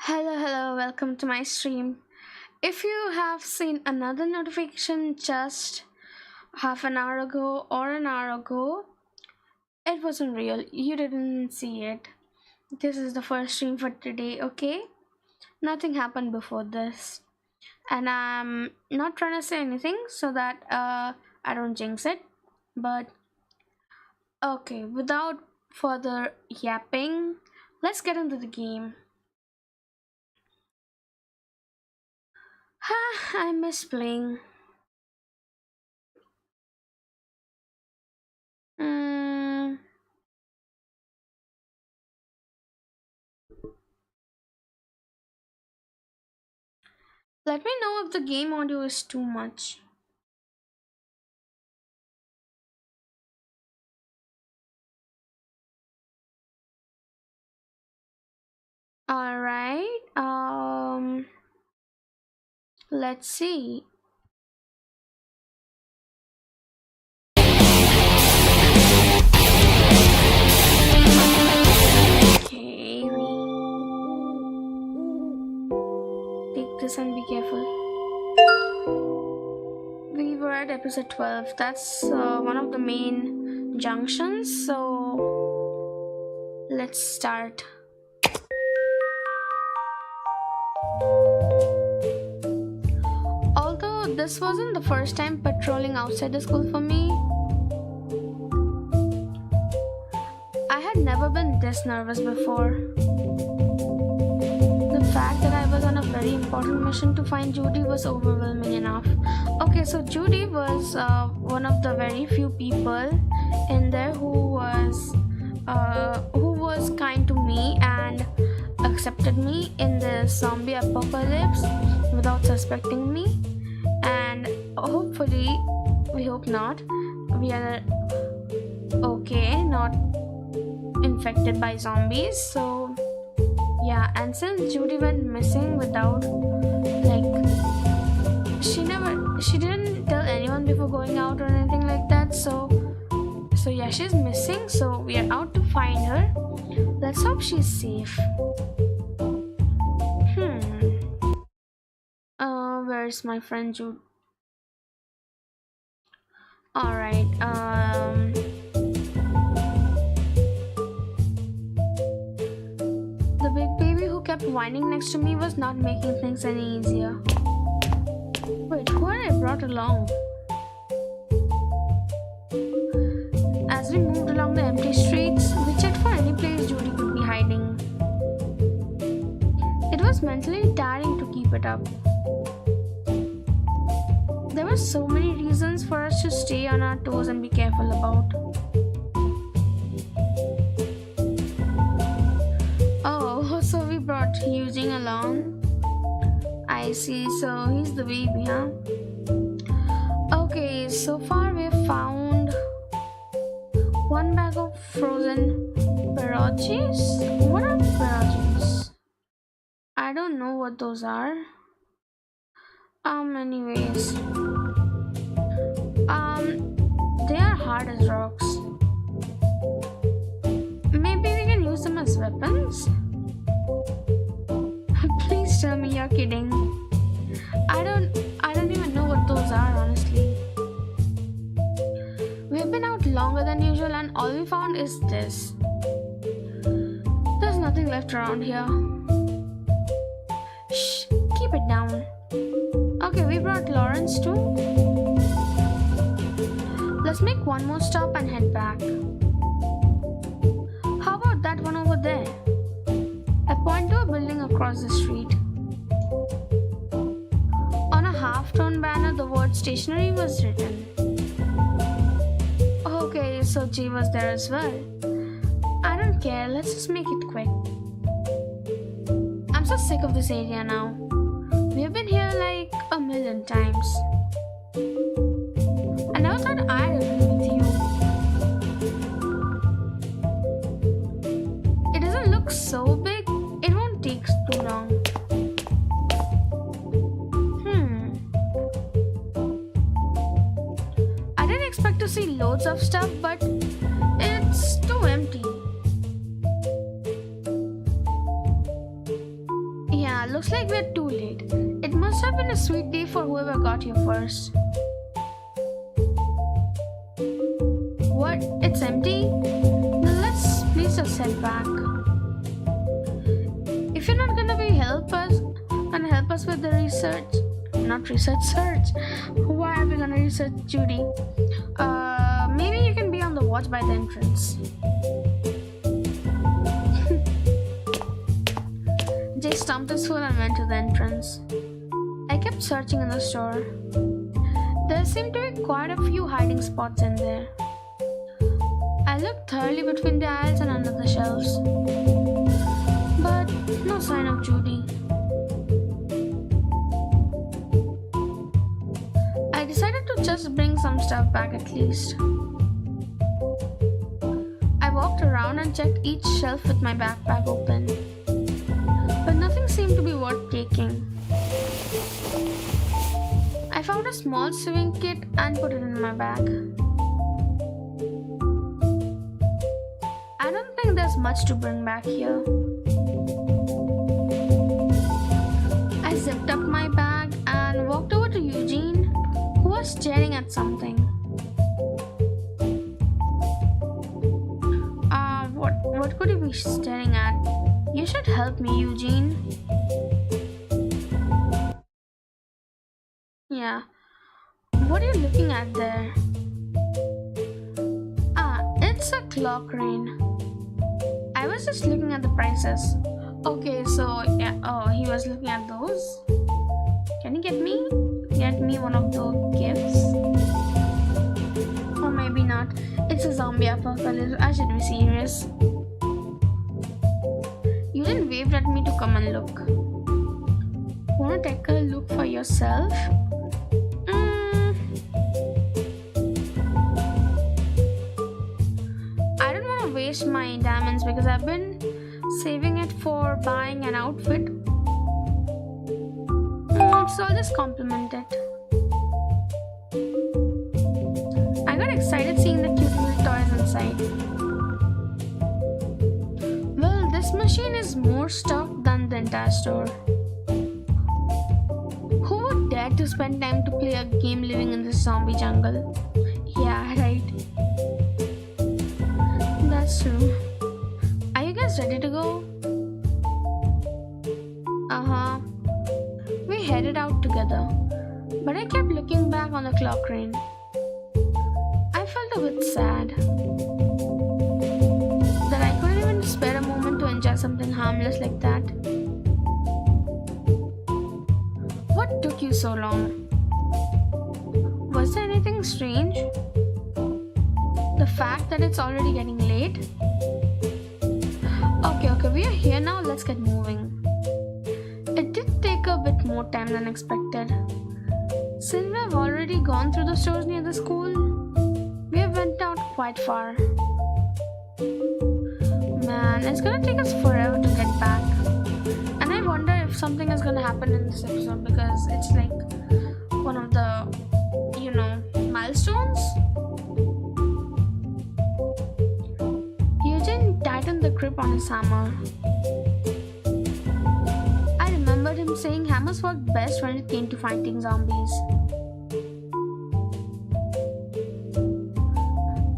Hello, welcome to my stream. If you have seen another notification just half an hour ago or an hour ago, it wasn't real. You didn't see it. This is the first stream for today, okay? Nothing happened before this. And I'm not trying to say anything so that I don't jinx it. But okay, without further yapping, let's get into the game. I miss playing. Mm, Let me know if the game audio is too much. Alright, let's see. Okay, take this and be careful. We were at episode 12. That's one of the main junctions, so let's start. Although this wasn't the first time patrolling outside the school for me, I had never been this nervous before. The fact that I was on a very important mission to find Judy was overwhelming enough. Okay, so Judy was one of the very few people in there who was kind to me and accepted me in the zombie apocalypse without suspecting me. And hopefully, we hope not, we are okay, not infected by zombies. So yeah, and since Judy went missing without, like, she didn't tell anyone before going out or anything like that, so yeah, she's missing, so we are out to find her. Let's hope she's safe. Where's my friend Jude? Alright, the big baby who kept whining next to me was not making things any easier. Wait, who had I brought along? As we moved along the empty streets, we checked for any place Judy could be hiding. It was mentally tiring to keep it up. There were so many reasons for us to stay on our toes and be careful about. Oh, so we brought Eugene along. I see, so he's the baby, huh? Okay, so far we've found one bag of frozen pierogies. What are pierogies? I don't know what those are. Anyways, they are hard as rocks. Maybe we can use them as weapons? Please tell me you're kidding. I don't even know what those are, honestly. We've been out longer than usual and all we found is this. There's nothing left around here. Shh, keep it down. Okay, we brought Lawrence too. Let's make one more stop and head back. How about that one over there? I point to a building across the street. On a half-tone banner, the word stationery was written. Okay, so G was there as well. I don't care, let's just make it quick. I'm so sick of this area now. We've been here like a million times. I never thought I'd agree with you. It doesn't look so big. It won't take too long. I didn't expect to see loads of stuff, but it's too empty. sweet day for whoever got here first. What? It's empty? Then let's please just head back. If you're not gonna help us with the research, not research, search. Why are we gonna research Judy? Maybe you can be on the watch by the entrance. Jay stomped his foot and went to the entrance. I kept searching in the store. There seemed to be quite a few hiding spots in there. I looked thoroughly between the aisles and under the shelves, but no sign of Judy. I decided to just bring some stuff back at least. I walked around and checked each shelf with my backpack open, but nothing seemed to be worth taking. I found a small sewing kit and put it in my bag. I don't think there's much to bring back here. I zipped up my bag and walked over to Eugene, who was staring at something. What could he be staring at? You should help me, Eugene. Yeah. What are you looking at there? It's a clock ring. I was just looking at the prices. Okay, so yeah, he was looking at those. Can you get me one of those gifts? Or maybe not. It's a zombie apocalypse. I should be serious. You didn't wave at me to come and look. Wanna take a look for yourself? I don't wanna waste my diamonds because I've been saving it for buying an outfit. So I'll just compliment it. I got excited seeing the cute little toys inside. Well, this machine is more stocked than the entire store. Who would dare to spend time to play a game living in this zombie jungle? Yeah, right. That's true. Are you guys ready to go? We headed out together, but I kept looking back on the clock ring. I felt a bit sad that I couldn't even spare a moment to enjoy something harmless like that. What took you so long? Was there anything strange? The fact that it's already getting late? Okay, we are here now, let's get moving. It did take a bit more time than expected. Since we have already gone through the stores near the school, we have went out quite far. Man, it's gonna take us forever to get back. And I wonder if something is gonna happen in this episode because it's like one of the, milestones. Eugene tightened the grip on his hammer. I remembered him saying hammers worked best when it came to fighting zombies.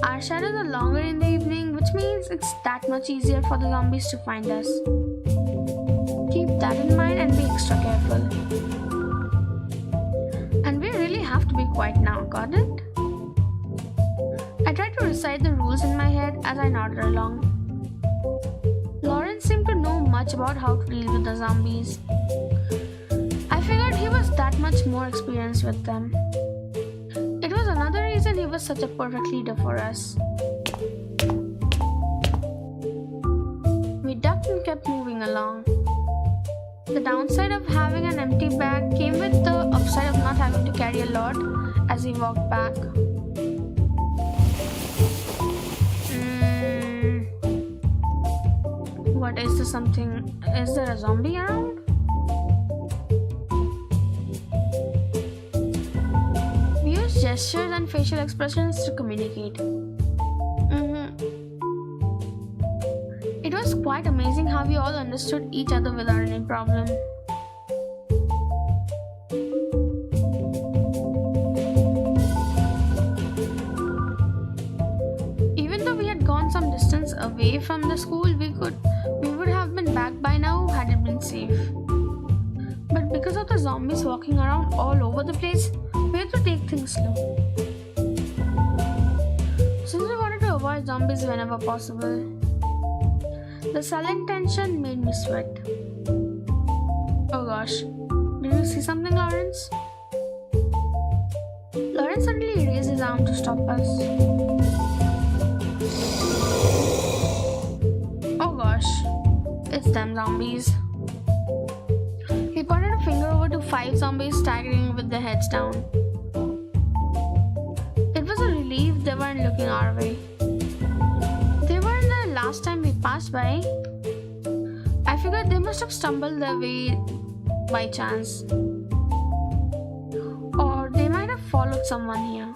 Our shadows are longer in the evening, which means it's that much easier for the zombies to find us. Keep that in mind and be extra careful. And we really have to be quiet now, got it? I tried to recite the rules in my head as I nodded along. Lawrence seemed to know much about how to deal with the zombies. I figured he was that much more experienced with them. It was another reason he was such a perfect leader for us. We ducked and kept moving along. The downside of having an empty bag came with the upside of not having to carry a lot as we walked back. What is there something? Is there a zombie around? We use gestures and facial expressions to communicate. It was quite amazing how we all understood each other without any problem. walking around all over the place. We have to take things slow. Since we wanted to avoid zombies whenever possible, the silent tension made me sweat. Oh gosh, did you see something, Lawrence? Lawrence suddenly raised his arm to stop us. Oh gosh, it's them zombies. He pointed a finger over to 5 zombies staggering with their heads down. It was a relief they weren't looking our way. They weren't there last time we passed by. I figured they must have stumbled their way by chance. Or they might have followed someone here.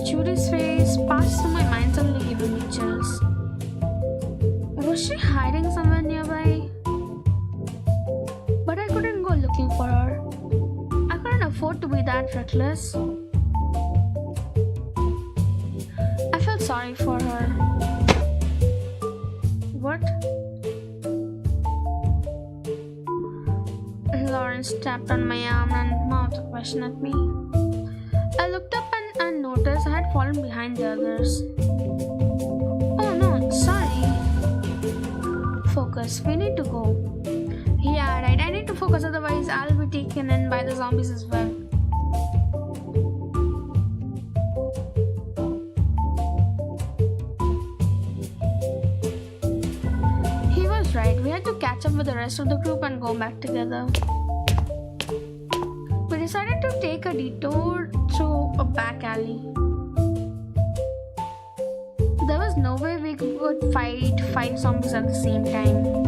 Judy's face passed through my mind, suddenly giving me chills. Was she hiding somewhere nearby? But I couldn't go looking for her. I couldn't afford to be that reckless. I felt sorry for her. What? Lawrence tapped on my arm and mouthed a question at me. I looked up and noticed I had fallen behind the others. Oh no, sorry. Focus, we need to go. Yeah, right, I need to focus, otherwise I'll be taken in by the zombies as well. He was right, we had to catch up with the rest of the group and go back together. We decided to take a detour through a back alley. There was no way we could fight 5 zombies at the same time.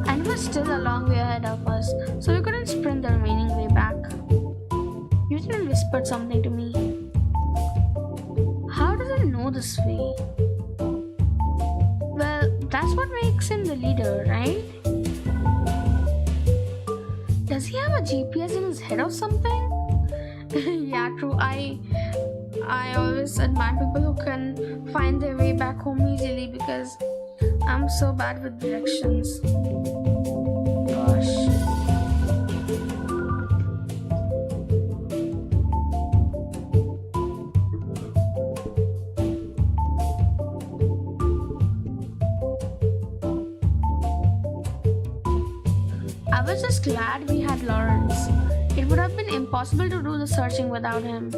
And it was still a long way ahead of us, so we couldn't sprint the remaining way back. Eugene whispered something to me. How does he know this way? Well, that's what makes him the leader, right? Does he have a GPS in his head or something? Yeah, true. I always admire people who can find their way back home easily because I'm so bad with directions. Gosh. I was just glad we had Lawrence. It would have been impossible to do the searching without him.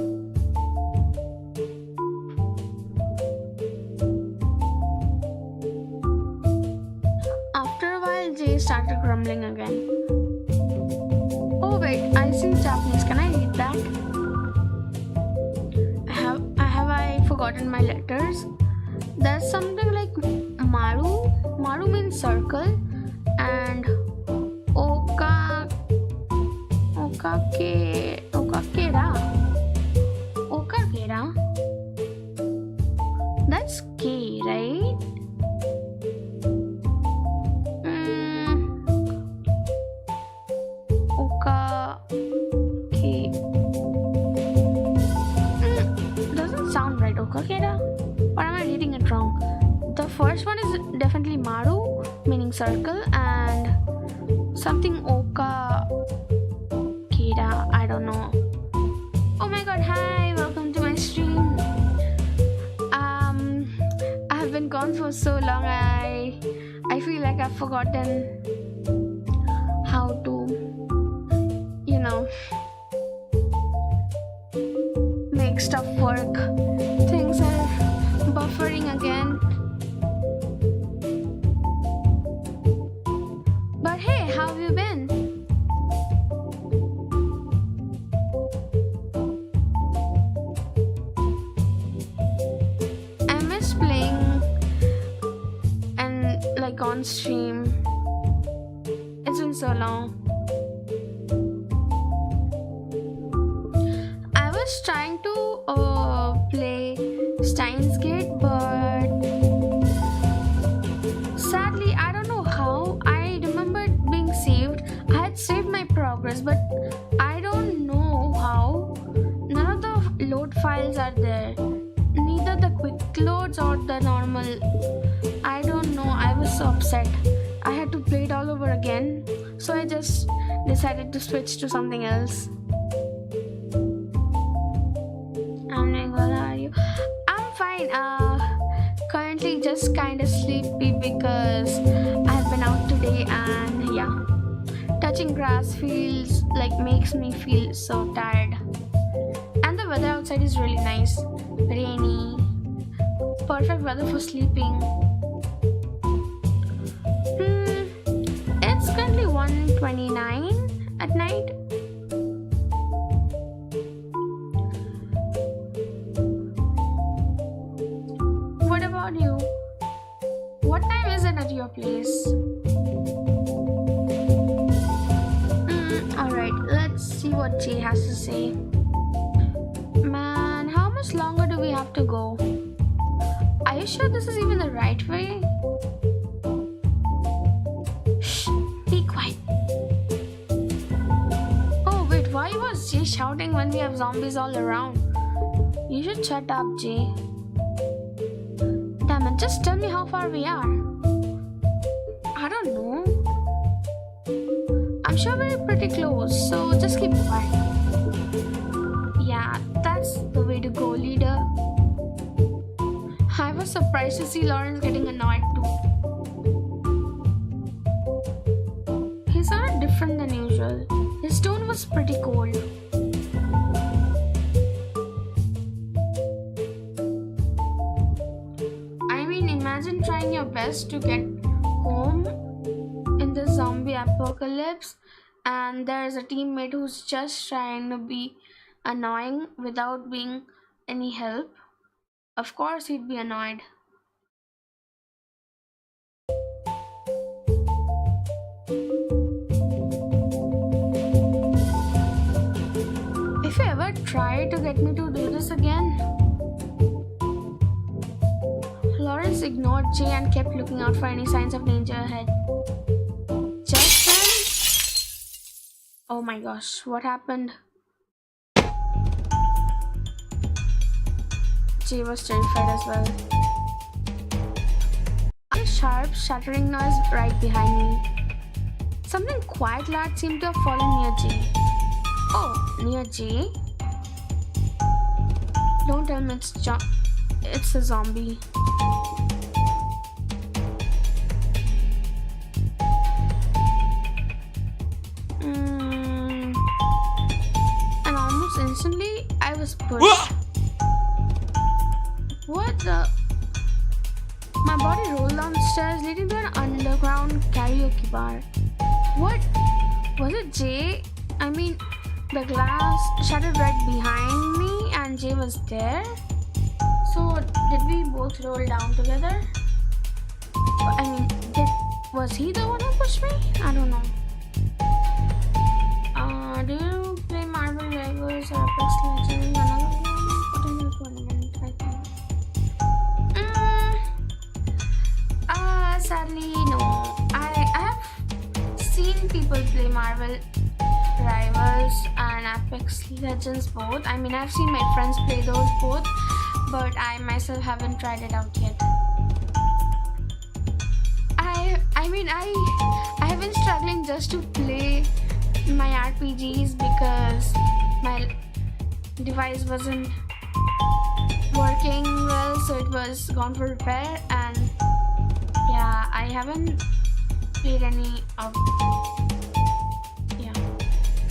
After a while, Jay started grumbling again. Oh wait, I see Japanese. Can I read that? Have I forgotten my letters? There's something like Maru. Maru means circle, and Okakera. That's K, right? Doesn't sound right, Okakera. Or am I reading it wrong? The first one is definitely Maru, meaning circle, and something Okakera, I don't know. Oh my god, hi, welcome to my stream. I've been gone for so long, I feel like I've forgotten how to, make stuff work. Things are buffering again. But hey, how have you been? I miss playing and on stream. It's been so long. I was trying to play Steins Gate, but sadly I don't know how. I remembered being saved. I had saved my progress, but I don't know how. None of the load files are there. Neither the quick loads or the normal. I don't know. I was so upset. I had to play it all over again. so I just decided to switch to something else. I'm doing well, how are you? I'm fine. Currently just kind of sleepy because I've been out today, and yeah, touching grass feels like makes me feel so tired. And the weather outside is really nice, rainy, perfect weather for sleeping. It's currently 1:29 at night. What about you? What time is it at your place? Alright, let's see what Jay has to say. Man, how much longer do we have to go? Are you sure this is even the right way? Shh, be quiet. Oh wait, why was Jay shouting when we have zombies all around? You should shut up, Jay. Damn it, just tell me how far we are. I don't know. I'm sure we're pretty close, so just keep quiet. Yeah, that's the way to go, leader. I was surprised to see Lawrence getting annoyed too. He sounded different than usual. His tone was pretty cold. I mean, imagine trying your best to get home in the zombie apocalypse, and there's a teammate who's just trying to be annoying without being any help. Of course he'd be annoyed. If you ever try to get me to do this again. Lawrence ignored Jay and kept looking out for any signs of danger ahead. Just then... Oh my gosh, what happened? Jay was terrified as well. A sharp, shattering noise right behind me. Something quite large seemed to have fallen near Jay. Oh, near Jay? Don't tell me it's a zombie. And almost instantly, I was pushed. What the? My body rolled down the stairs, leading to an underground karaoke bar. What? Was it Jay? I mean, the glass shattered right behind me and Jay was there. So, did we both roll down together? I mean, was he the one who pushed me? I don't know. Do you play Marvel Rivals or Apex Legends? Another tournament, I think. Sadly, no. I have seen people play Marvel Rivals and Apex Legends both. I mean, I've seen my friends play those both, but I myself haven't tried it out yet. I have been struggling just to play my RPGs because my device wasn't working well, so it was gone for repair, and yeah, I haven't played any of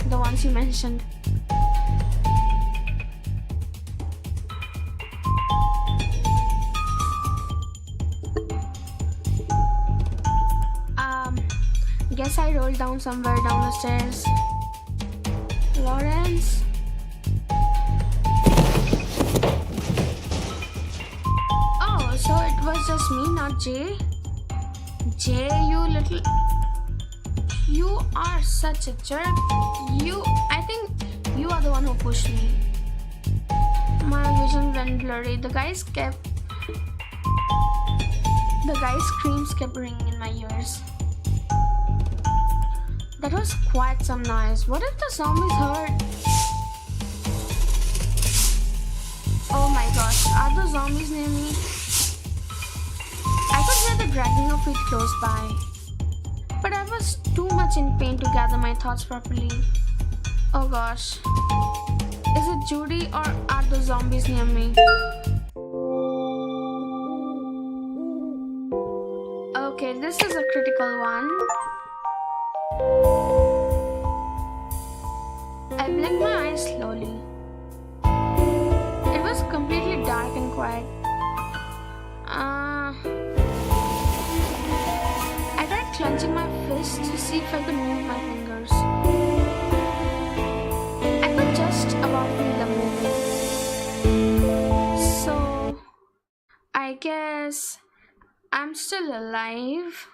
the ones you mentioned. Guess I rolled down somewhere down the stairs. Lawrence? Oh, so it was just me, not Jay? Jay, you are such a jerk. I think you are the one who pushed me. My vision went blurry. The guy's screams kept ringing in my ears. That was quite some noise. What if the zombies heard? Oh my gosh, are the zombies near me? I could hear the dragging of feet close by, but I was too much in pain to gather my thoughts properly. Oh gosh. Is it Judy or are the zombies near me? Okay, this is a critical one. I blinked my eyes slowly. It was completely dark and quiet. I tried clenching my fist to see if I could move my fingers. I could just about feel them moving. So, I guess I'm still alive.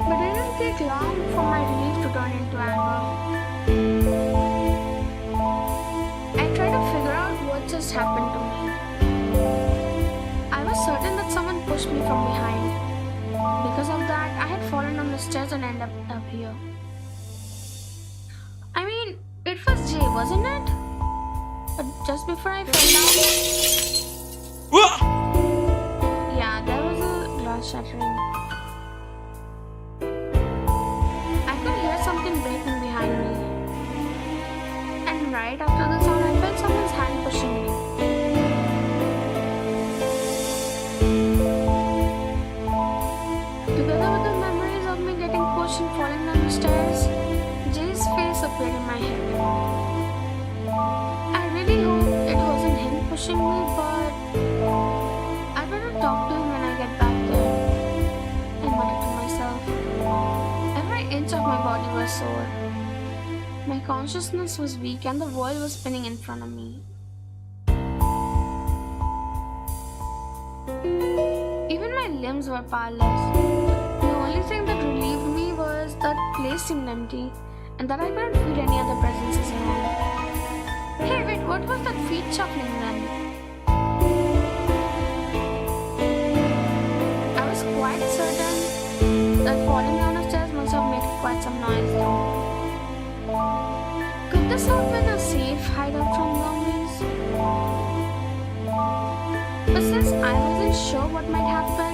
But it didn't take long for my relief to turn into anger. I tried to figure out what just happened to me. I was certain that someone pushed me from behind. Because of that, I had fallen down the stairs and ended up here. I mean, it was Jay, wasn't it? But just before I fell down... Yeah, there was a glass shattering. I could hear something breaking behind me. And right after the sound, I felt someone's hand pushing me. Together with the memories of me getting pushed and falling down the stairs, Jay's face appeared in my head. I really hope it wasn't him pushing me, but I better talk to him when I get back there. I muttered to myself. Every inch of my body was sore. My consciousness was weak and the world was spinning in front of me. Even my limbs were powerless. The only thing that relieved me was that place seemed empty and that I couldn't feel any other presences around. Hey, wait, what was that feet shuffling then? I was quite certain that falling down the stairs must have made quite some noise though. Could this have been a safe hideout from zombies? But since I wasn't sure what might happen,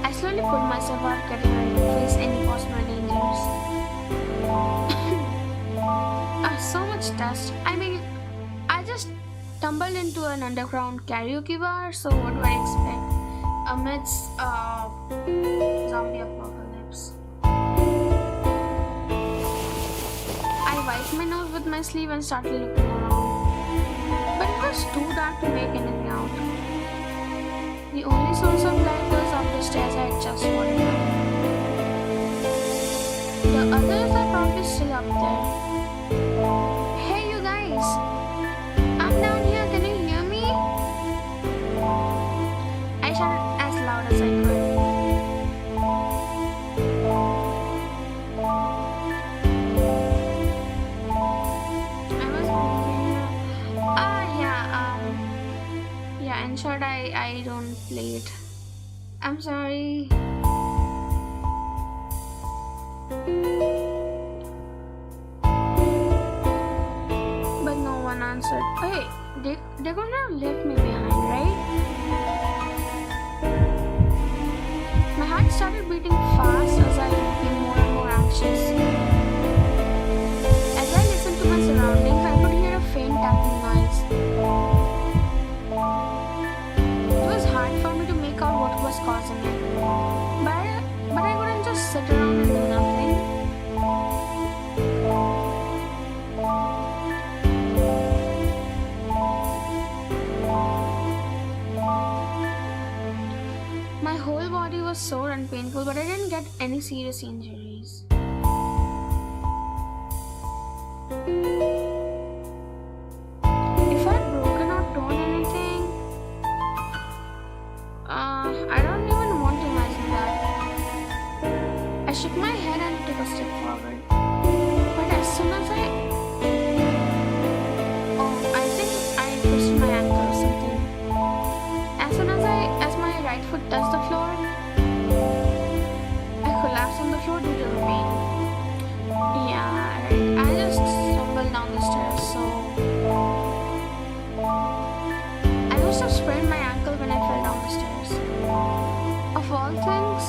I slowly pulled myself up, getting ready to face any possible dangers. So much dust. I mean, I just stumbled into an underground karaoke bar, so what do I expect amidst zombie apocalypse? I wiped my nose with my sleeve and started looking around, but it was too dark to make anything out. The only source of light was up the stairs I had just fallen down. The others are probably still up there. Hey you guys, I'm down here, can you hear me? I shouted as loud as I could. I was yeah, in short, I don't play it. I'm sorry. Answered. Hey, they're gonna have left me behind, right? My heart started beating fast as I became more and more anxious. As I listened to my surroundings, I could hear a faint tapping noise. It was hard for me to make out what was causing it, but I couldn't just sit around and do nothing. My whole body was sore and painful, but I didn't get any serious injuries. If I had broken or torn anything, I don't even want to imagine that. I shook my head and took a step forward. But as soon as I think I twisted my ankle or something. As soon as my right foot touched the floor, I collapsed on the floor due to the pain. Yeah, I just stumbled down the stairs, so I have sprained my ankle when I fell down the stairs. Of all things,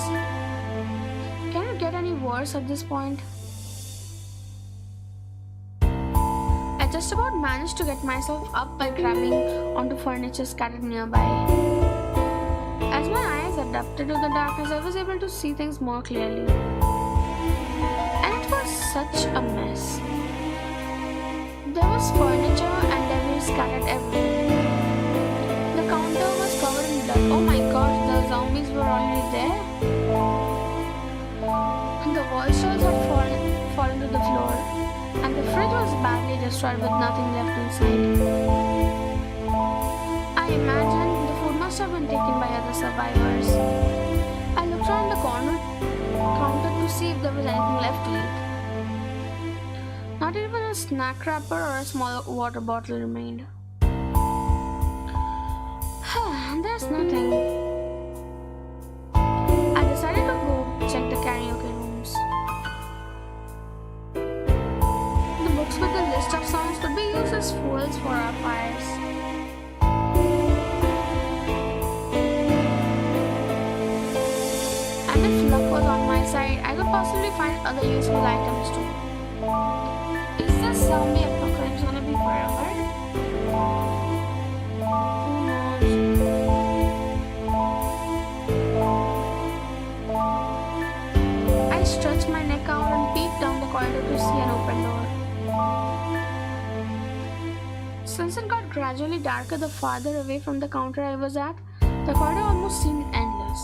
can it get any worse at this point? I just about managed to get myself up by grabbing onto furniture scattered nearby. As my eyes adapted to the darkness, I was able to see things more clearly. And it was such a mess. There was furniture and debris scattered everywhere. The counter was covered in blood. Oh my gosh, the zombies were already there. And the wall shelves had fallen to the floor. And the fridge was badly destroyed with nothing left inside. I imagine the food must have been taken by other survivors. I looked around the counter to see if there was anything left to eat. Not even a snack wrapper or a small water bottle remained. There's nothing. I decided to go check the karaoke rooms. The books with the list of songs could be used as fuels for our fires. And if luck was on my side, I could possibly find other useful items too. Is this zombie apocalypse gonna be forever? Who knows? I stretched my neck out and peeked down the corridor to see an open door. Since it got gradually darker the farther away from the counter I was at, the corridor almost seemed endless.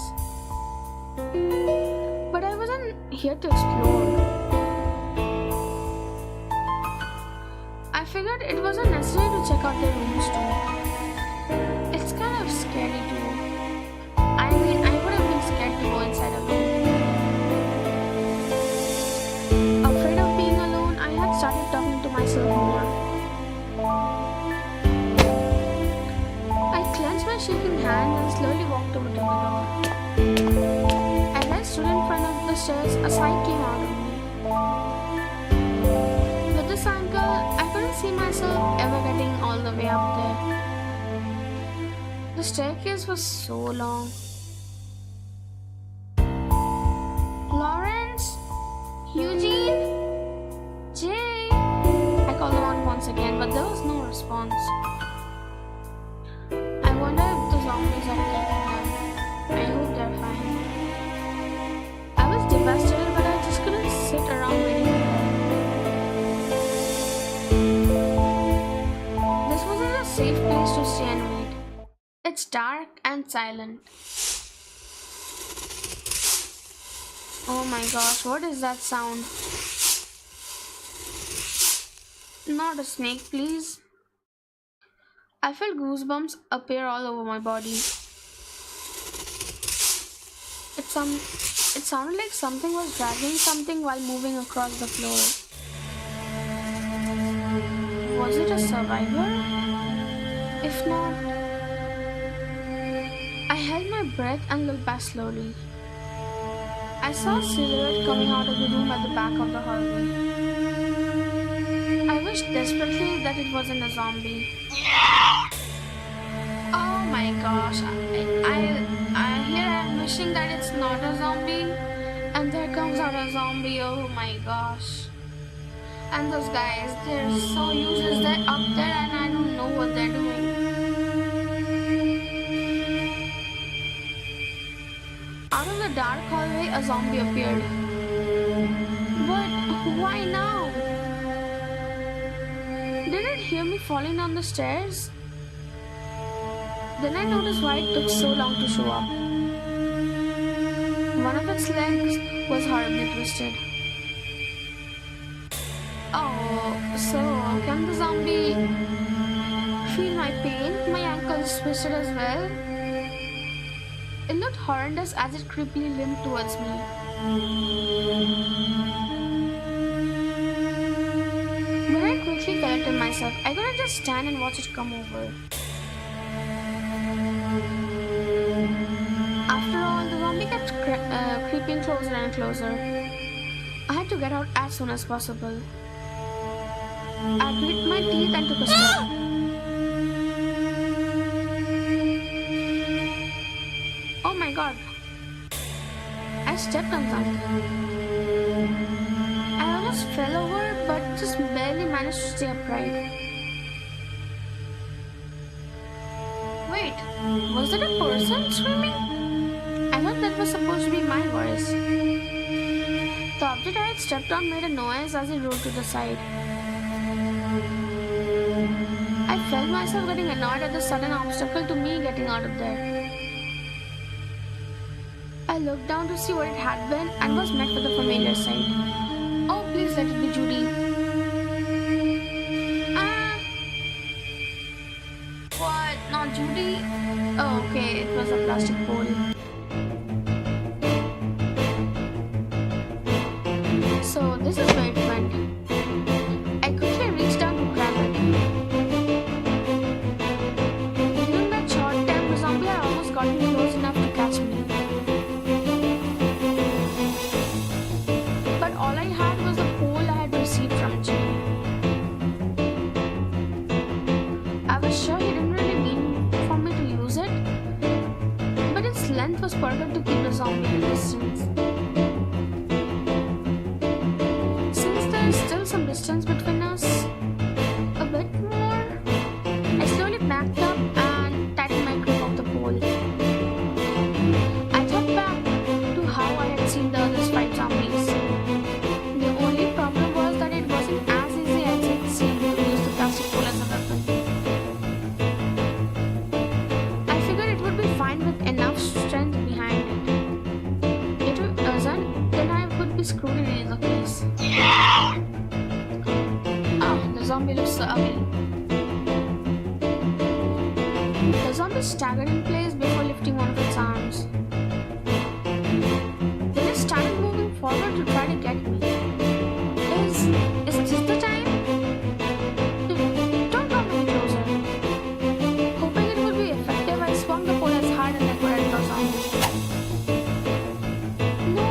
But I wasn't here to explore. I figured it wasn't necessary to check out the rooms too. It's kind of scary too. I mean, I would have been scared to go inside alone. Afraid of being alone, I had started talking to myself more. I clenched my shaking hand and slowly walked over to the door. As I stood in front of the stairs, a sight came out of me. With this angle, I couldn't see myself ever getting all the way up there. The staircase was so long. Lawrence? Eugene? Jay? I called them out once again, but there was no response. I wonder if the zombies are taking them. I hope they're fine. I was devastated, but I just couldn't sit around waiting for them. This wasn't a safe place to stay and wait. It's dark and silent. Oh my gosh, what is that sound? Not a snake, please. I felt goosebumps appear all over my body. It sounded like something was dragging something while moving across the floor. Was it a survivor? If not... I held my breath and looked back slowly. I saw a silhouette coming out of the room at the back of the hallway. I wished desperately that it wasn't a zombie. Oh my gosh, I'm wishing that it's not a zombie, and there comes out a zombie. Oh my gosh. And those guys, they're so useless. They're up there and I don't know what they're doing. Out of the dark hallway, a zombie appeared. But why now? Did it hear me falling down the stairs? Then I noticed why it took so long to show up. One of its legs was horribly twisted. Oh, so can the zombie feel my pain? My ankle is twisted as well. It looked horrendous as it creepily limped towards me. But I quickly collected myself. I couldn't just stand and watch it come over. After all, the zombie kept creeping closer and closer. I had to get out as soon as possible. I grit my teeth and took a step. Oh my god. I stepped on something. I almost fell over, but just barely managed to stay upright. Wait, was that a person screaming? I thought that was supposed to be my voice. The object I had stepped on made a noise as it rolled to the side. I felt myself getting annoyed at the sudden obstacle to me getting out of there. I looked down to see what it had been and was met with a familiar sight. Oh, please let it be Judy. What? Not Judy? Oh, okay, it was a plastic pole. So this is where it went. I quickly reached down to grab it. During that short time, the zombie had almost gotten close enough to catch me. But all I had was the pole I had received from Jimmy. I was sure he didn't really mean for me to use it, but its length was perfect to keep the zombie at a distance. Still some distance between us, a bit more. I slowly backed up and tightened my grip of the pole. I thought back to how I had seen the others fight zombies. The only problem was that it wasn't as easy as it seemed to use the plastic pole as a weapon. I figured it would be fine with enough strength behind it. If it doesn't, then I would be screwed in either case. The zombie looks so ugly. The zombie staggered in place before lifting one of its arms. Then it started moving forward to try to get me. Is this the time? Don't come any closer. Hoping it would be effective, I swung the pole as hard as I could at the zombie. No!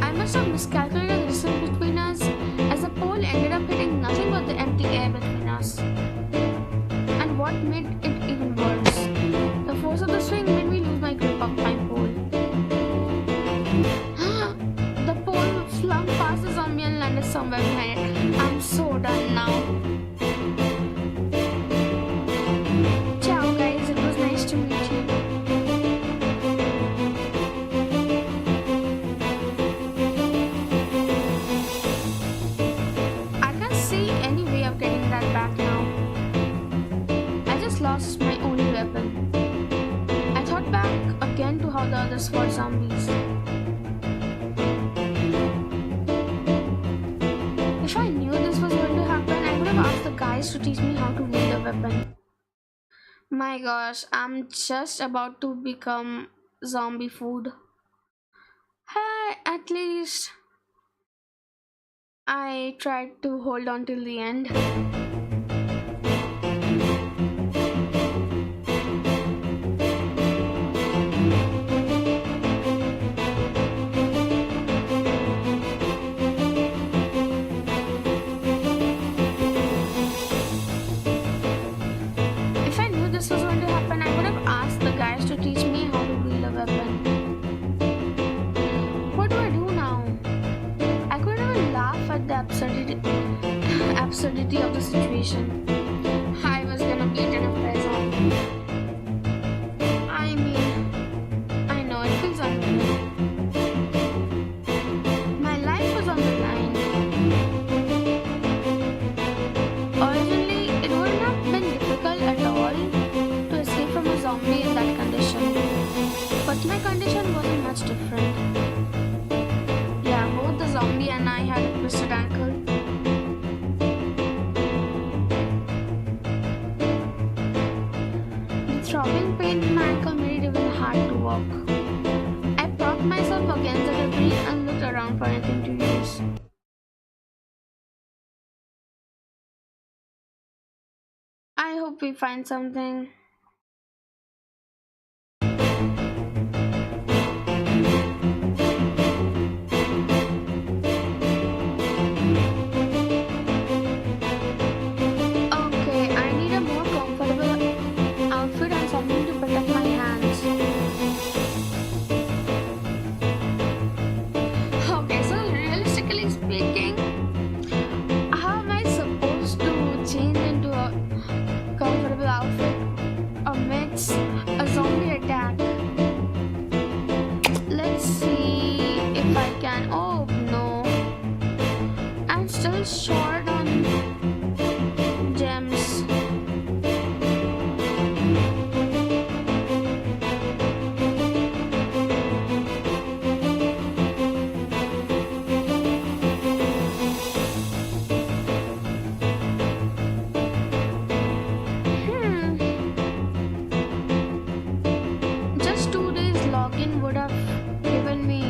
I must have miscalculated the distance between us, as the pole ended up hitting nothing but the empty air between us. And what made it even worse, the force of the swing made me lose my grip of my pole. The pole flung past the zombie and landed somewhere behind it. I'm so done now. Ciao guys, it was nice to meet you. Lost my only weapon. I thought back again to how the others fought zombies. If I knew this was going to happen, I would have asked the guys to teach me how to wield a weapon. My gosh, I'm just about to become zombie food. Hey, at least I tried to hold on till the end. Absurdity of the situation. I was gonna be eaten up by a zombie. I mean, I know it feels unreal. My life was on the line. Originally, it wouldn't have been difficult at all to escape from a zombie in that condition. But my condition wasn't much different. Yeah, both the zombie and I had a twisted ankle. Throbbing pain in my ankle made it even hard to walk. I propped myself against the debris and looked around for anything to use. I hope we find something. Okay, I need a more comfortable outfit and something to protect my hands. really short on gems. Just 2 days login would have given me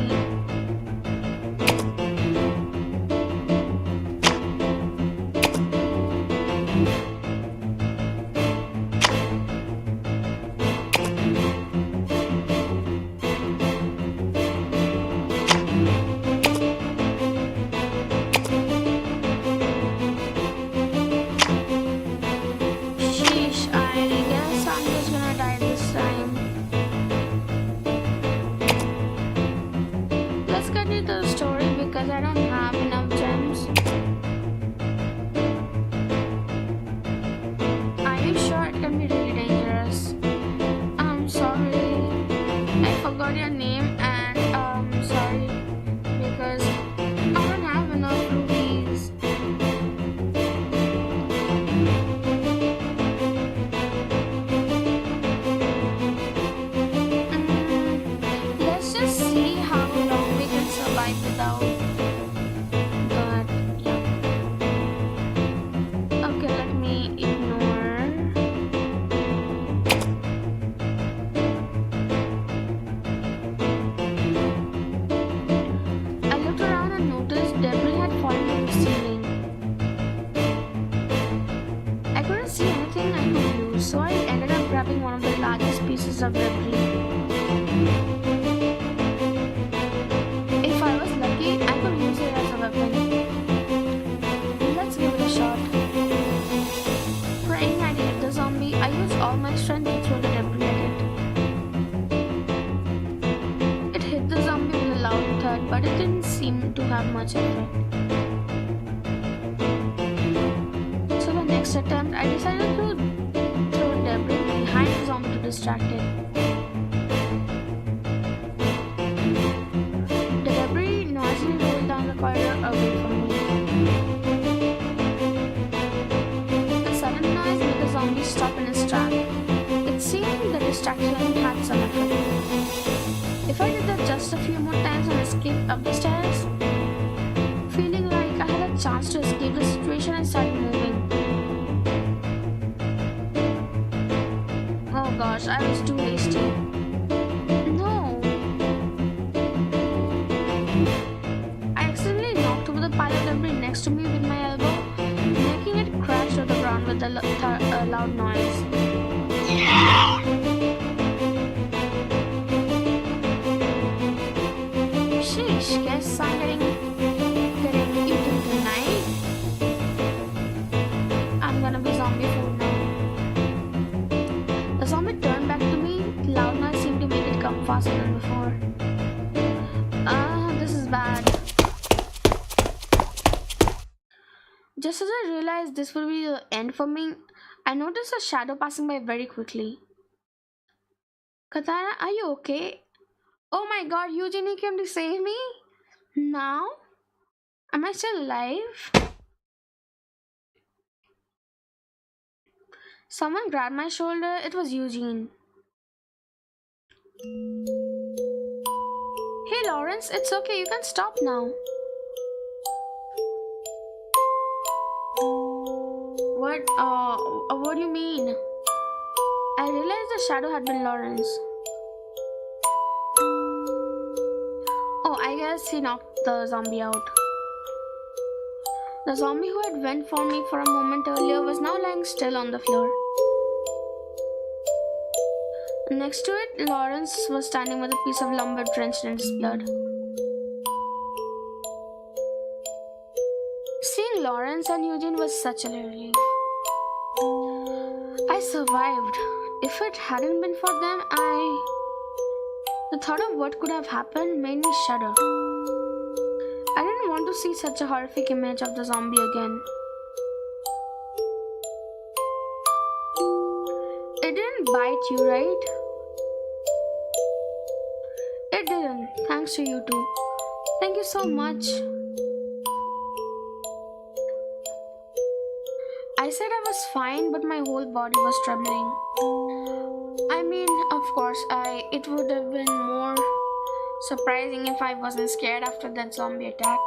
sheesh, I guess I'm just gonna die this time. Let's get into the story because I don't have enough gems. Are you sure? It can be really dangerous. I'm sorry. I forgot your name and sorry because I don't have enough rubies. Let's just see how long we can survive without. But yeah. Okay, let me ignore. I looked around and noticed debris had fallen from the ceiling. I couldn't see anything I could use, so I ended up grabbing one of the largest pieces of debris. If I was lucky, I could use it as a weapon. Let's give it a shot. Praying I'd hit the zombie, I used all my strength to throw the debris at it. It hit the zombie with a loud thud, but it didn't seem to have much effect. So the next attempt, I decided to throw debris behind the zombie to distract it. The debris noisily rolled down the corridor away from me. The sudden noise made the zombie stop in his track. It seemed the distraction had some effect. If I did that just a few more times and escaped up the stairs, feeling like I had a chance to escape the situation, I started moving. Oh gosh, I was too hasty. No! I accidentally knocked over the pile of debris next to me with my elbow, making it crash to the ground with a loud noise. Sheesh, guess I'm getting eaten tonight. I'm gonna be zombie food now. The zombie turned back to me. The loud noise seemed to make it come faster than before. This is bad. Just as I realized this would be the end for me, I noticed a shadow passing by very quickly. Katara, are you okay? Oh my god, Eugenie came to save me? Now? Am I still alive? Someone grabbed my shoulder. It was Eugene. Hey Lawrence, it's okay, you can stop now. What do you mean? I realized the shadow had been Lawrence. Oh, I guess he knocked the zombie out. The zombie who had went for me for a moment earlier was now lying still on the floor. Next to it, Lawrence was standing with a piece of lumber drenched in his blood. Seeing Lawrence and Eugene was such a relief. I survived. If it hadn't been for them, the thought of what could have happened made me shudder. I didn't want to see such a horrific image of the zombie again. It didn't bite you, right? It didn't, thanks to you two. Thank you so much. I said I was fine, but my whole body was trembling. I mean, of course, it would have been more surprising if I wasn't scared after that zombie attack.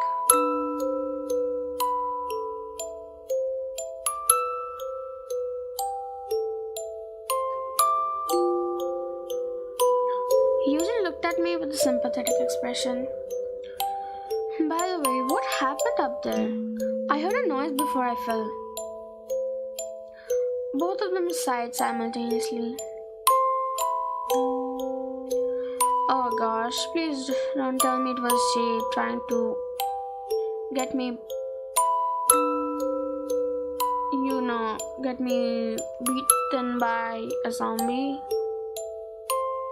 Eugene looked at me with a sympathetic expression. By the way, what happened up there? I heard a noise before I fell. Both of them sighed simultaneously. Oh gosh, please don't tell me it was Jay trying to get me, get me beaten by a zombie.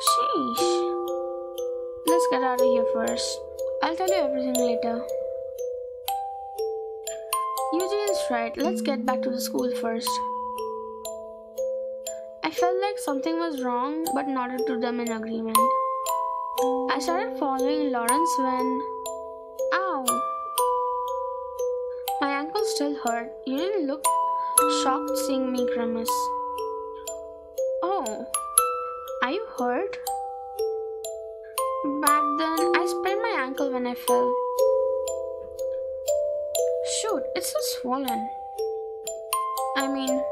Sheesh. Let's get out of here first. I'll tell you everything later. Eugene's right, let's get back to the school first. I felt like something was wrong, but nodded to them in agreement. I started following Lawrence when... Ow! My ankle still hurt. Eugene looked shocked seeing me grimace. Oh, are you hurt? Back then, I sprained my ankle when I fell. Shoot, it's so swollen. I mean,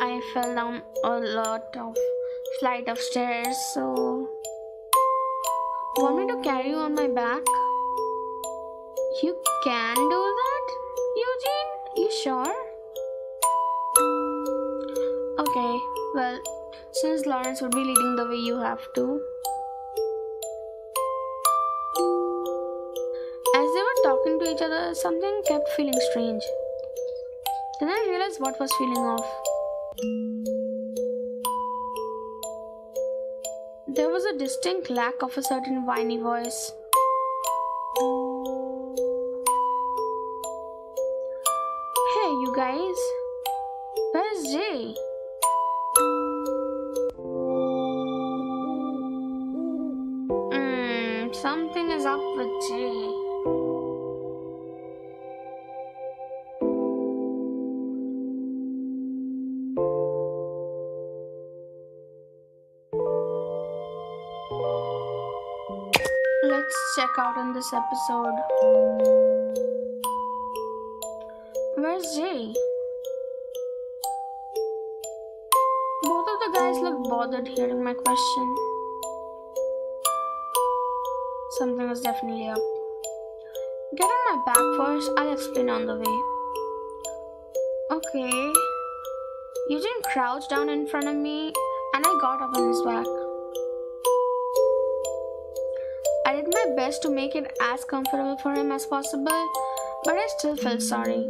I fell down a lot of flight of stairs, so... Want me to carry you on my back? You can do that, Eugene? You sure? Okay, well, since Lawrence would be leading the way, you have to. As they were talking to each other, something kept feeling strange. Then I realized what was feeling off. There was a distinct lack of a certain whiny voice. Hey, you guys. Where's Jay? Something is up with Jay. Let's check out on this episode. Where's Jay? Both of the guys looked bothered hearing my question. Something was definitely up. Get on my back first, I'll explain on the way. Okay. Eugene crouched down in front of me and I got up on his back. I did my best to make it as comfortable for him as possible, but I still felt sorry.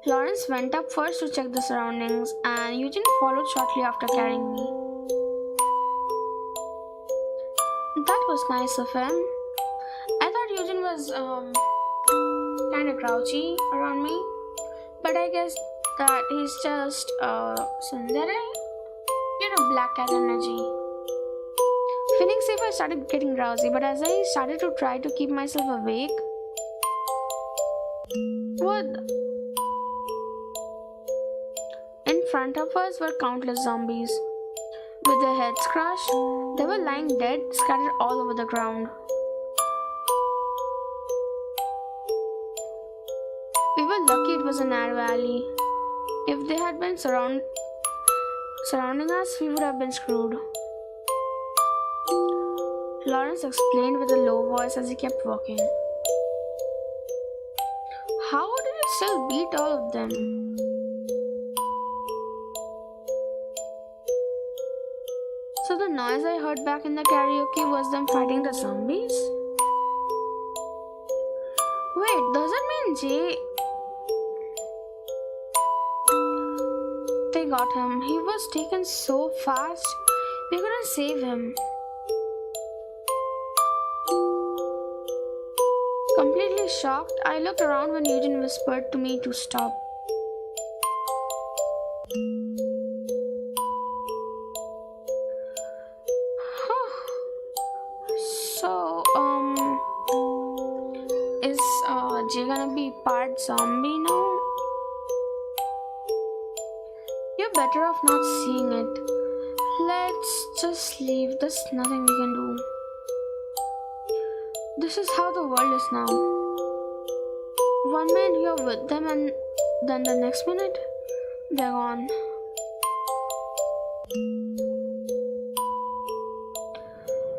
Lawrence went up first to check the surroundings and Eugene followed shortly after carrying me. That was nice of him. I thought Eugene was kind of grouchy around me, but I guess that he's just tsundere, black cat energy. Feeling safe, I started getting drowsy, but as I started to try to keep myself awake, in front of us were countless zombies. With their heads crushed, they were lying dead, scattered all over the ground. We were lucky it was a narrow alley. If they had been surrounding us, we would have been screwed. Lawrence explained with a low voice as he kept walking. How did you still beat all of them? So the noise I heard back in the karaoke was them fighting the zombies? Wait, does it mean Jay... They got him. He was taken so fast, we couldn't save him. Completely shocked, I looked around when Eugene whispered to me to stop. Is Jay gonna be part zombie now? You're better off not seeing it. Let's just leave. There's nothing we can do. This is how the world is now. One minute you're with them and then the next minute, they're gone.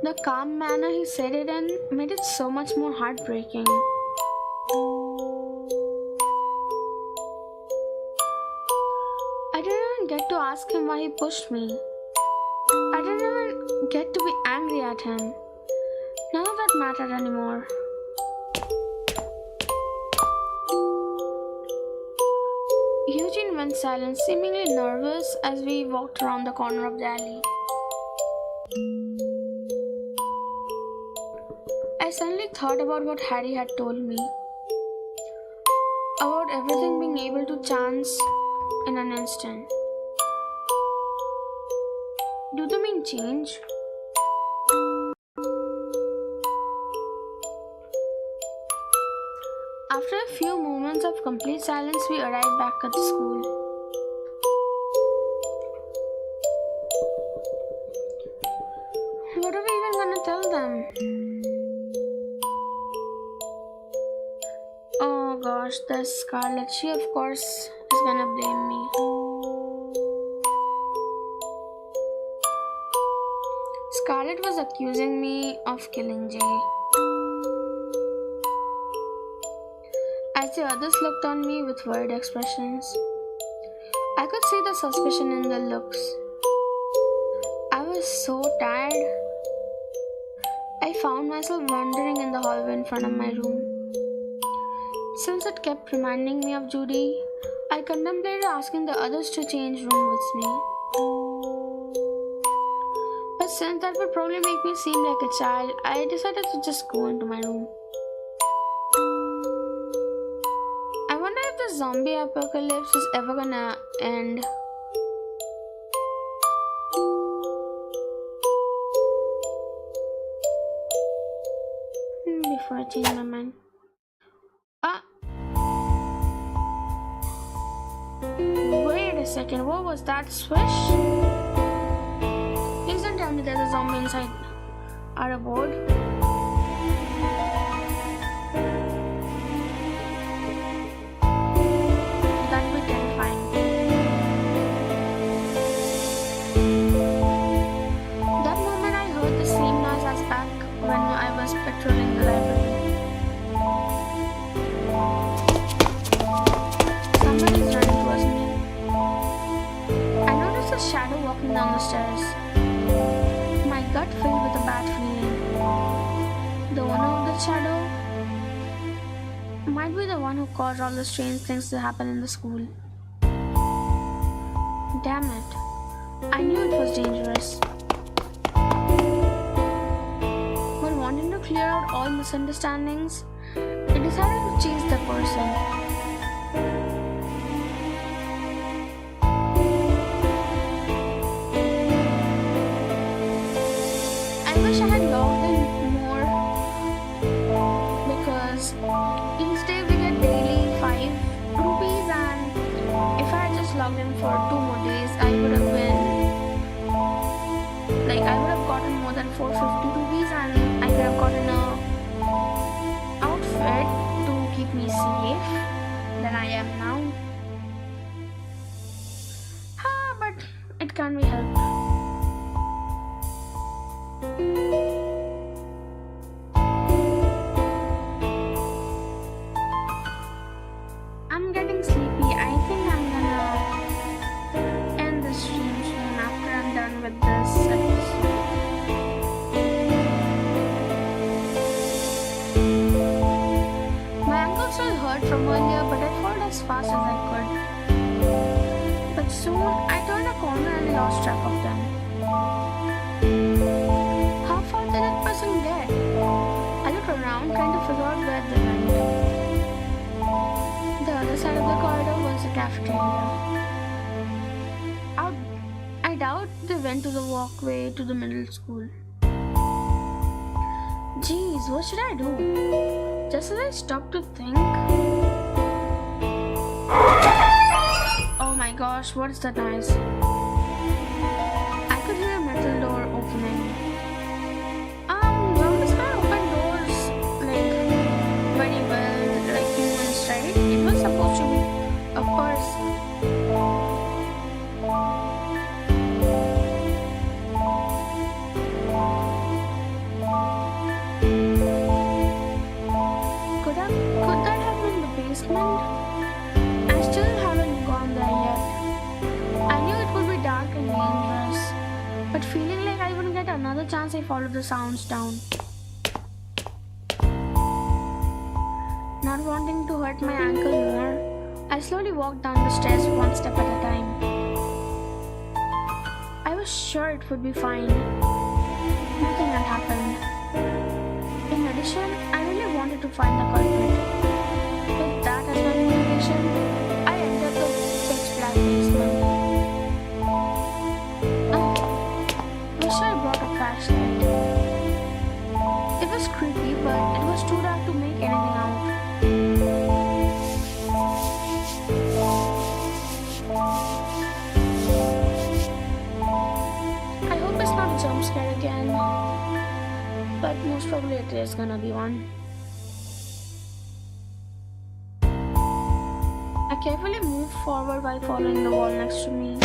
The calm manner he said it in made it so much more heartbreaking. I didn't even get to ask him why he pushed me. I didn't even get to be angry at him. None of that mattered anymore. Eugene went silent, seemingly nervous as we walked around the corner of the alley. I suddenly thought about what Harry had told me. About everything being able to chance in an instant. Do they mean change? After a few moments of complete silence, we arrived back at the school. What are we even gonna tell them? Oh gosh, there's Scarlet. She of course is gonna blame me. Scarlet was accusing me of killing Jay. As the others looked on me with worried expressions, I could see the suspicion in their looks. I was so tired. I found myself wandering in the hallway in front of my room. Since it kept reminding me of Judy, I contemplated asking the others to change room with me. But since that would probably make me seem like a child, I decided to just go into my room. I wonder if the zombie apocalypse is ever gonna end. Before I change my mind. Wait a second, what was that swish? Please don't tell me there's a zombie inside our abode. That'd be terrifying. That moment I heard the same noise as back when I was patrolling the library. Somebody's running towards me. I noticed a shadow walking down the stairs. My gut filled with a bad feeling. The owner of the shadow might be the one who caused all the strange things to happen in the school. Damn it. I knew it was dangerous. But wanting to clear out all misunderstandings, I decided to chase the person. I wish I had logged in more because each day we get daily 5 rupees, and if I had just logged in for 2 more days, I would have gotten more than 450 rupees, and I could have gotten a outfit to keep me safe than I am now. But it can't be helped. I'm getting sleepy. I think I'm gonna end the stream soon after I'm done with this episode. My ankle still hurt from earlier, but I followed as fast as I could. But soon I turned a corner and lost track of them. How far did that person get? I looked around trying to figure out where they went. The other side of the corridor was the cafeteria. I doubt they went to the walkway to the middle school. Geez, what should I do? Just as I stopped to think, gosh, what's that noise? I could hear a metal door opening. Zombies can't open doors like very well, like humans, right? It was supposed to be a person. Could that have been the basement? I still haven't gone there yet. I knew it would be dark and dangerous, but feeling like I wouldn't get another chance, I followed the sounds down. Not wanting to hurt my ankle more, I slowly walked down the stairs one step at a time. I was sure it would be fine. Nothing had happened. In addition, I really wanted to find the culprit. With that as my motivation, I entered the pitch black basement. Wish I brought a flashlight. It was creepy, but it was too dark to make anything out. I hope it's not a jump scare again, but most probably it is gonna be one. I carefully moved forward while following the wall next to me.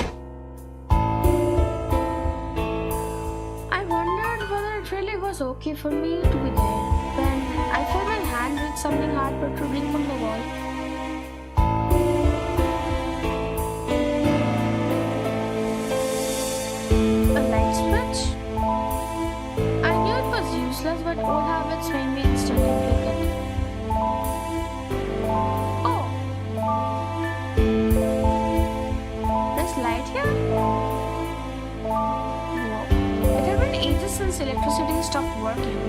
I wondered whether it really was okay for me to be there when I felt my hand reach something hard protruding from the wall. A light switch? I knew it was useless, but old habits made me instantly click it. Oh! This light here? Whoa. It had been ages since electricity stopped working.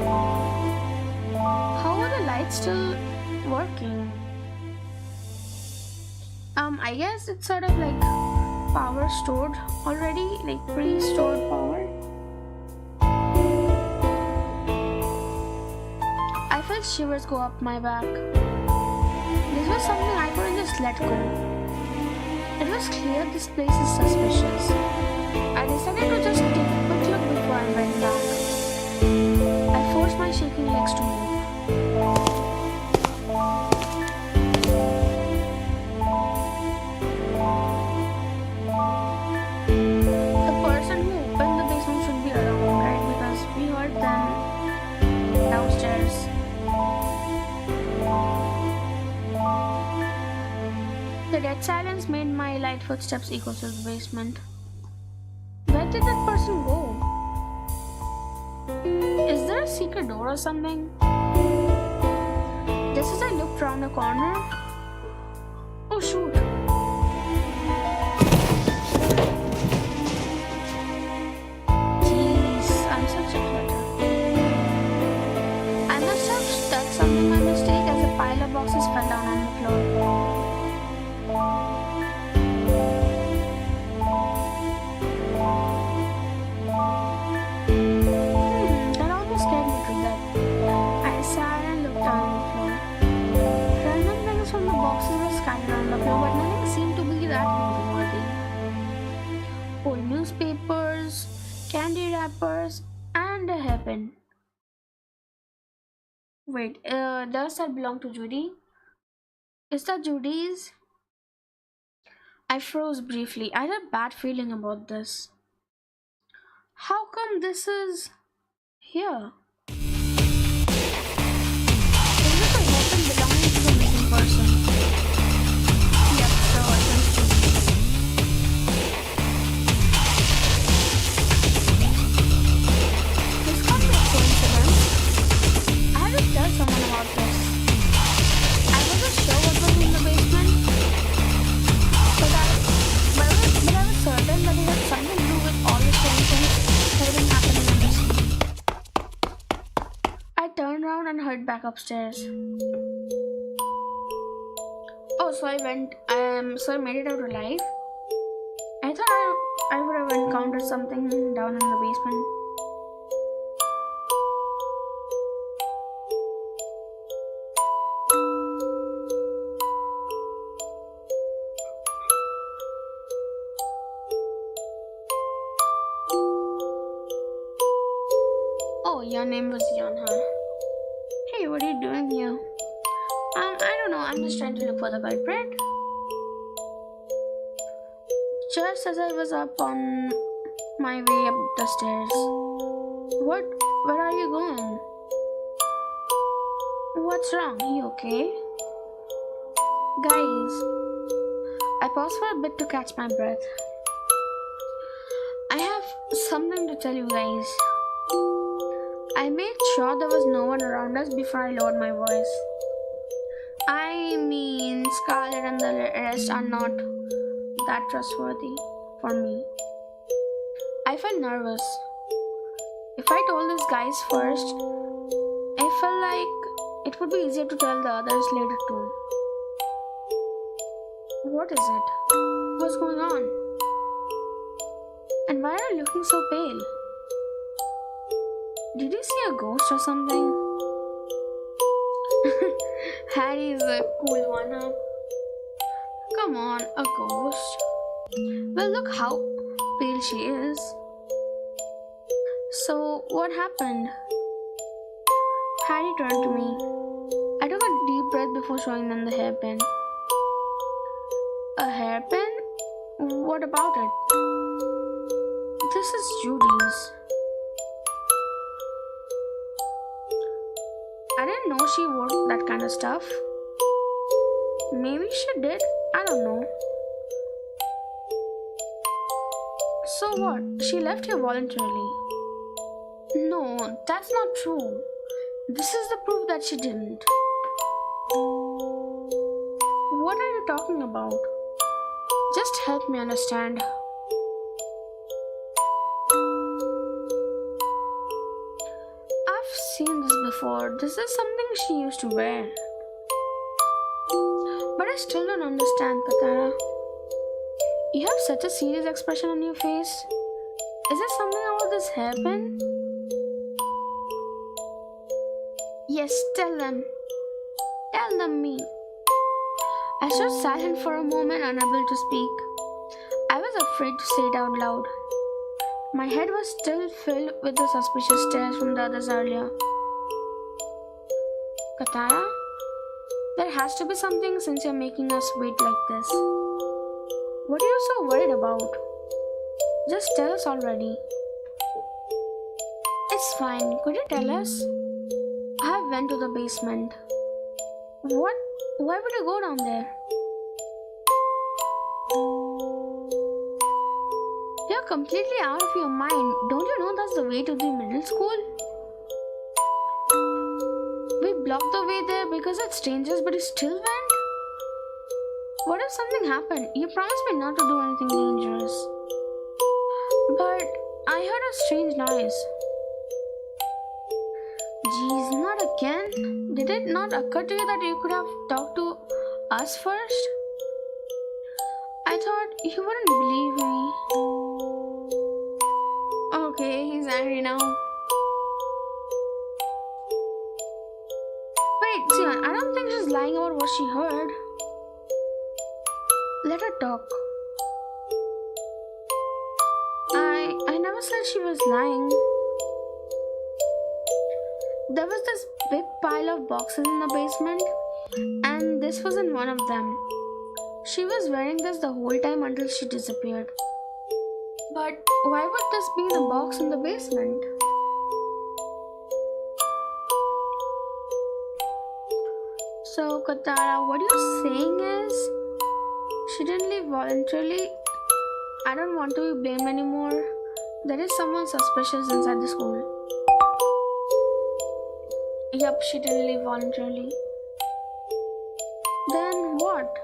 How are the lights still working? I guess it's sort of like power stored already, like pre-stored power. I felt shivers go up my back. This was something I couldn't just let go. It was clear this place is suspicious. I decided to just take a quick look before I went back. I forced my shaking legs to move. The person who opened the basement should be around, right? Because we heard them downstairs. The dead silence made my light footsteps echo through the basement. Where did that person go? Is there a secret door or something? Just as I looked round the corner. Oh shoot! Jeez, I'm such a clutter. I must have touched something by mistake as a pile of boxes fell down on the floor. That almost scared me to death. I sat and looked down on the floor. Random things from the boxes were scattered on the floor, but nothing seemed to be that noteworthy. Old newspapers, candy wrappers, and a hairpin. Wait, does that belong to Judy? Is that Judy's? I froze briefly. I had a bad feeling about this. How come this is here? Is this a weapon belonging to the missing person? Yep, sure. This can't be a coincidence. I had to tell someone about this. I wasn't sure what was in the basement, but I was certain that it had something to do with all the strange things that had been happening in the city. I turned around and hurried back upstairs. Oh, so I made it out alive? I thought I would have encountered something down in the basement. Oh, your name was Yan, huh? Hey, what are you doing here? I don't know. I'm just trying to look for the culprit. Just as I was up on my way up the stairs. What? Where are you going? What's wrong? You okay? Guys, I paused for a bit to catch my breath. I have something to tell you guys. I made sure there was no one around us before I lowered my voice. I mean, Scarlet and the rest are not that trustworthy for me. I felt nervous. If I told these guys first, I felt like it would be easier to tell the others later too. What is it? What's going on? And why are you looking so pale? Did you see a ghost or something? Harry is a cool one, huh? Come on, a ghost. Well, look how pale she is. So, what happened? Harry turned to me. I took a deep breath before showing them the hairpin. A hairpin? What about it? This is Judy's. I didn't know she wore that kind of stuff. Maybe she did. I don't know. So what? She left here voluntarily. No, that's not true. This is the proof that she didn't. What are you talking about? Just help me understand. I've seen this before. This is something she used to wear. But I still don't understand, Katara. You have such a serious expression on your face. Is it something about this hairpin? Yes, tell them. Tell them me. I stood silent for a moment, unable to speak. I was afraid to say it out loud. My head was still filled with the suspicious stares from the others earlier. Katara, there has to be something since you're making us wait like this. What are you so worried about? Just tell us already. It's fine. Could you tell us? I went to the basement. What? Why would you go down there? You're completely out of your mind. Don't you know that's the way to the middle school? We blocked the way there because it's dangerous, but you still went? What if something happened? You promised me not to do anything dangerous. But I heard a strange noise. Jeez, not again? Did it not occur to you that you could have talked to us first? I thought you wouldn't believe me. Okay, he's angry now. Wait, Zion, I don't think she's lying about what she heard. Let her talk. I never said she was lying. There was this big pile of boxes in the basement, and this wasn't one of them. She was wearing this the whole time until she disappeared. But why would this be in a box in the basement? So, Katara, what you're saying is, she didn't leave voluntarily. I don't want to be blamed anymore. There is someone suspicious inside the school. Yup, she didn't leave voluntarily. Then what?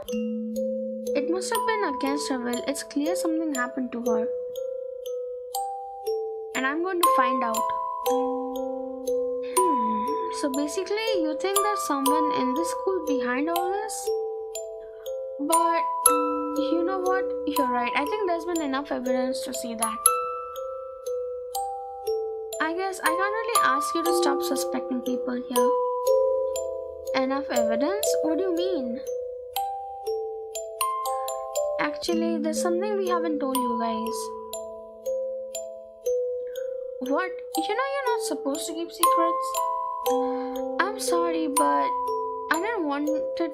It must have been against her will. It's clear something happened to her. And I'm going to find out. So basically, you think there's someone in the school behind all this? But you know what? You're right. I think there's been enough evidence to see that. I guess I can't really ask you to stop suspecting people here. Enough evidence? What do you mean? Actually, there's something we haven't told you guys. What? You know you're not supposed to keep secrets? I'm sorry, but I didn't want it to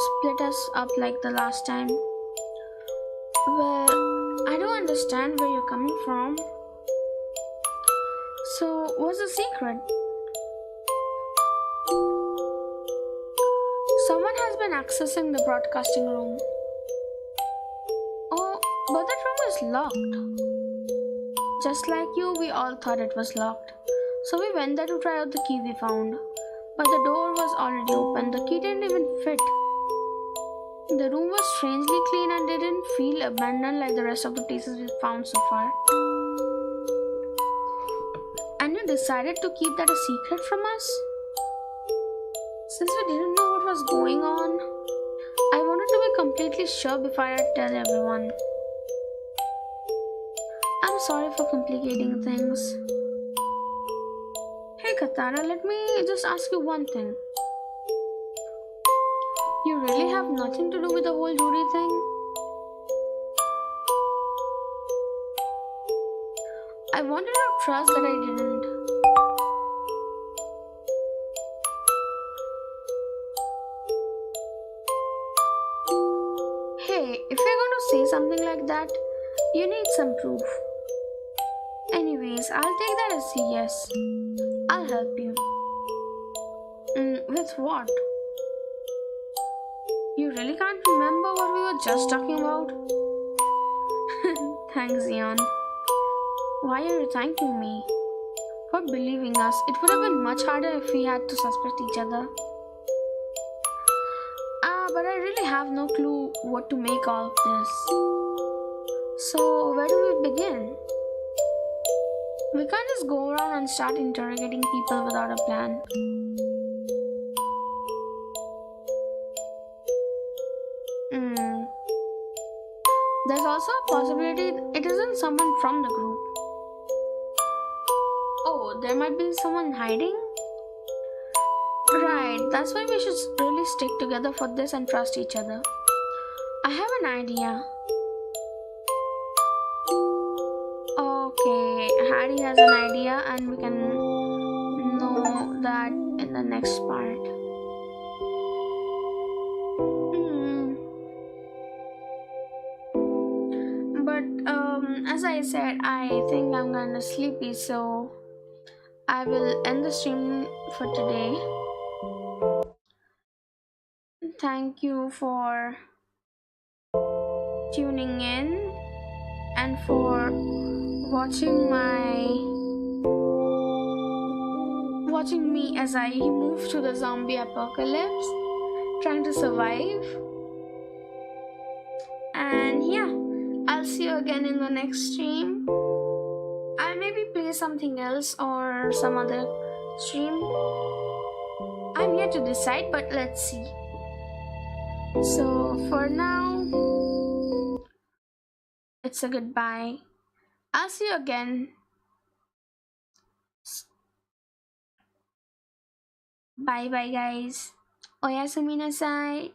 split us up like the last time. Well, I don't understand where you're coming from. So, what's the secret? Someone has been accessing the broadcasting room. Oh, but that room is locked. Just like you, we all thought it was locked. So we went there to try out the key we found. But the door was already open. The key didn't even fit. The room was strangely clean and didn't feel abandoned like the rest of the places we've found so far. And you decided to keep that a secret from us? Since we didn't know what was going on, I wanted to be completely sure before I tell everyone. I'm sorry for complicating things. Hey Katara, let me just ask you one thing. You really have nothing to do with the whole jury thing? I wanted to trust that I didn't. Hey, if you're going to say something like that, you need some proof. Anyways, I'll take that as a yes. I'll help you. With what? You really can't remember what we were just talking about? Thanks, Zion. Why are you thanking me? For believing us. It would have been much harder if we had to suspect each other. But I really have no clue what to make of this. So, where do we begin? We can't just go around and start interrogating people without a plan. There's also a possibility it isn't someone from the group. Oh, there might be someone hiding? Right, that's why we should really stick together for this and trust each other. I have an idea. Okay, Harry has an idea and we can know that in the next part. But as I said, I think I'm kinda sleepy, so I will end the stream for today. Thank you for tuning in and for watching me as I move through the zombie apocalypse, trying to survive. And yeah, I'll see you again in the next stream. I'll maybe play something else or some other stream. I'm yet to decide, but let's see. So for now, it's a goodbye. I'll see you again. Bye bye guys. Oyasumi nasai.